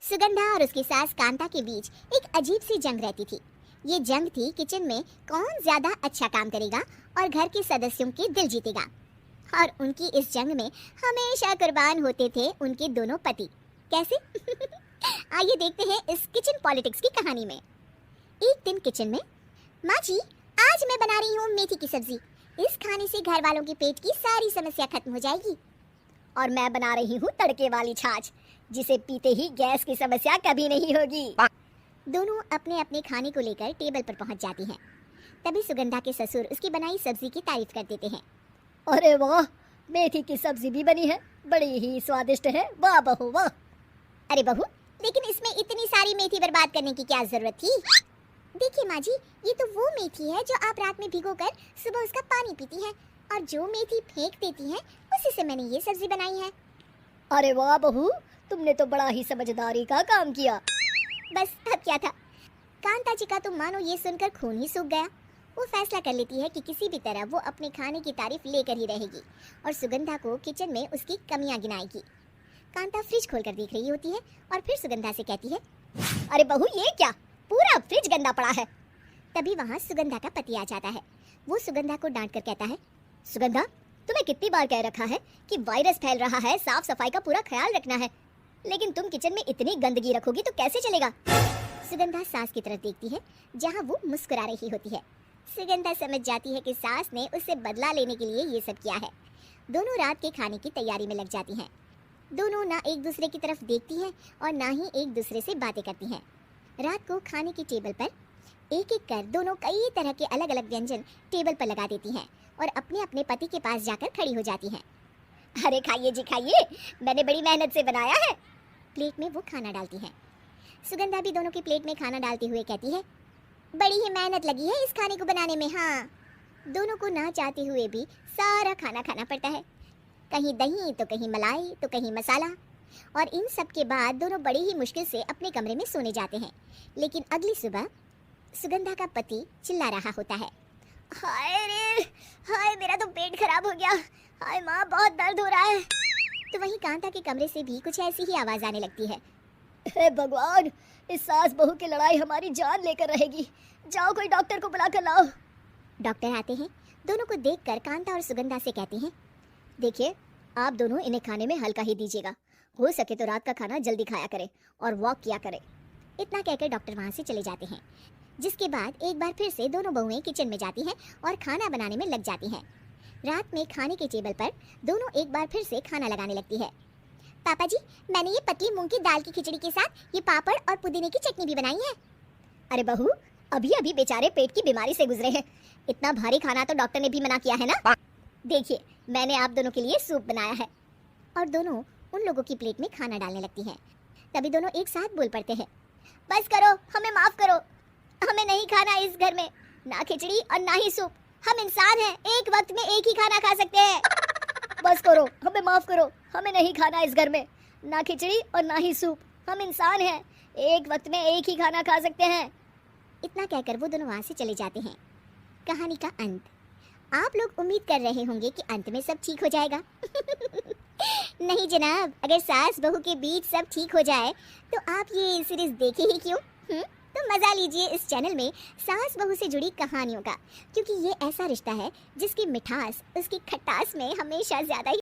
सुगंधा और उसकी सास कांता के बीच एक अजीब सी जंग रहती थी। ये जंग थी किचन में कौन ज्यादा अच्छा काम करेगा और घर के सदस्यों के दिल जीतेगा। और उनकी इस जंग में हमेशा कुर्बान होते थे उनके दोनों पति। कैसे? आइए देखते हैं इस किचन पॉलिटिक्स की कहानी में। एक दिन किचन में, माँ जी आज मैं बना रही हूँ मेथी की सब्जी। इस खाने से घर वालों के पेट की सारी समस्या खत्म हो जाएगी। और मैं बना रही हूँ तड़के वाली छाछ, जिसे पीते ही गैस की समस्या कभी नहीं होगी। दोनों अपने अपने खाने को लेकर टेबल पर पहुंच जाती हैं। तभी सुगंधा के ससुर उसकी बनाई सब्जी की तारीफ कर देते हैं। अरे वाह, मेथी की सब्जी भी बनी है, बड़ी ही स्वादिष्ट है। वाह बहू वाह। अरे बहू, लेकिन इसमें इतनी सारी मेथी बर्बाद करने की क्या जरूरत थी? देखिए माँ जी, ये तो वो मेथी है जो आप रात में भिगोकर सुबह उसका पानी पीती हैं, और जो मेथी फेंक देती हैं उसी से मैंने ये सब्जी बनाई है। अरे वाह बहू, तुमने तो बड़ा ही समझदारी का काम किया। बस अब क्या था। कांता जी का तो मानो ये सुनकर खून ही सूख गया। वो फैसला कर लेती है कि किसी भी तरह वो अपने खाने की तारीफ लेकर ही रहेगी और सुगंधा को किचन में उसकी कमियां गिनाएगी। कांता फ्रिज खोलकर देख रही होती है और फिर सुगंधा से कहती है, अरे बहू ये क्या, पूरा फ्रिज गंदा पड़ा है। तभी वहाँ सुगंधा का पति आ जाता है। वो सुगंधा को डांट कर कहता है, सुगंधा, तुम्हें कितनी बार कह रखा है कि वायरस फैल रहा है, साफ सफाई का पूरा ख्याल रखना है, लेकिन तुम किचन में इतनी गंदगी रखोगी तो कैसे चलेगा। सुगंधा सास की तरफ देखती है जहाँ वो मुस्कुरा रही होती है। सुगंधा समझ जाती है कि सास ने उससे बदला लेने के लिए ये सब किया है। दोनों रात के खाने की तैयारी में लग जाती हैं। दोनों ना एक दूसरे की तरफ देखती हैं और ना ही एक दूसरे से बातें करती हैं। रात को खाने की टेबल पर एक एक कर दोनों कई तरह के अलग अलग व्यंजन टेबल पर लगा देती हैं और अपने अपने पति के पास जाकर खड़ी हो जाती हैं। अरे खाइए जी खाइए, मैंने बड़ी मेहनत से बनाया है। प्लेट में वो खाना डालती हैं। सुगंधा भी दोनों की प्लेट में खाना डालते हुए कहती है, बड़ी ही मेहनत लगी है इस खाने को बनाने में। हाँ, दोनों को ना चाहते हुए भी सारा खाना खाना पड़ता है। कहीं दही तो कहीं मलाई तो कहीं मसाला। और इन सब के बाद दोनों बड़ी ही मुश्किल से अपने कमरे में सोने जाते हैं। लेकिन अगली सुबह सुगंधा का पति चिल्ला रहा होता है, हाय रे, हाय मेरा तो पेट खराब हो गया, हाय माँ बहुत दर्द हो रहा है। तो वहीं कांता के कमरे से भी कुछ ऐसी ही आवाज आने लगती है। हे भगवान, इस सास बहू की लड़ाई हमारी जान लेकर रहेगी। जाओ कोई डॉक्टर को बुला कर लाओ। डॉक्टर आते हैं। दोनों को देखकर कांता और सुगंधा से कहते हैं, देखिए आप दोनों इन्हें खाने में हल्का ही दीजिएगा, हो सके तो रात का खाना जल्दी खाया करें और वॉक किया करें। इतना कहकर डॉक्टर वहाँ से चले जाते हैं। जिसके बाद एक बार फिर से दोनों बहुएं किचन में जाती हैं और खाना बनाने में लग जाती हैं। रात में खाने के टेबल पर दोनों एक बार फिर से खाना लगाने लगती है। पापा जी, मैंने ये पतली मूंग की दाल की खिचड़ी के साथ ये पापड़ और पुदीने की चटनी भी बनाई है। अरे बहू, अभी अभी बेचारे पेट की बीमारी से गुजरे हैं, इतना भारी खाना तो डॉक्टर ने भी मना किया है ना। देखिए मैंने आप दोनों के लिए सूप बनाया है। और दोनों उन लोगों की प्लेट में खाना डालने लगती हैं। तभी दोनों एक साथ बोल पड़ते हैं, बस करो, हमें माफ करो, हमें नहीं खाना इस घर में ना खिचड़ी और ना ही सूप। हम इंसान हैं, एक वक्त में एक ही खाना खा सकते हैं। बस करो, हमें माफ करो, हमें नहीं खाना इस घर में ना खिचड़ी और ना ही सूप। हम इंसान हैं, एक वक्त में एक ही खाना खा सकते हैं। इतना कहकर वो दोनों वहाँ से चले जाते हैं। कहानी का अंत। आप लोग उम्मीद कर रहे होंगे कि अंत में सब ठीक हो जाएगा। नहीं जनाब, अगर सास बहू के बीच सब ठीक हो जाए तो आप ये सीरीज देखे ही क्यों? तो मजा लीजिए इस चैनल में सास बहू से जुड़ी कहानियों का, क्योंकि ये ऐसा रिश्ता है जिसकी मिठास उसकी खटास में हमेशा ज्यादा ही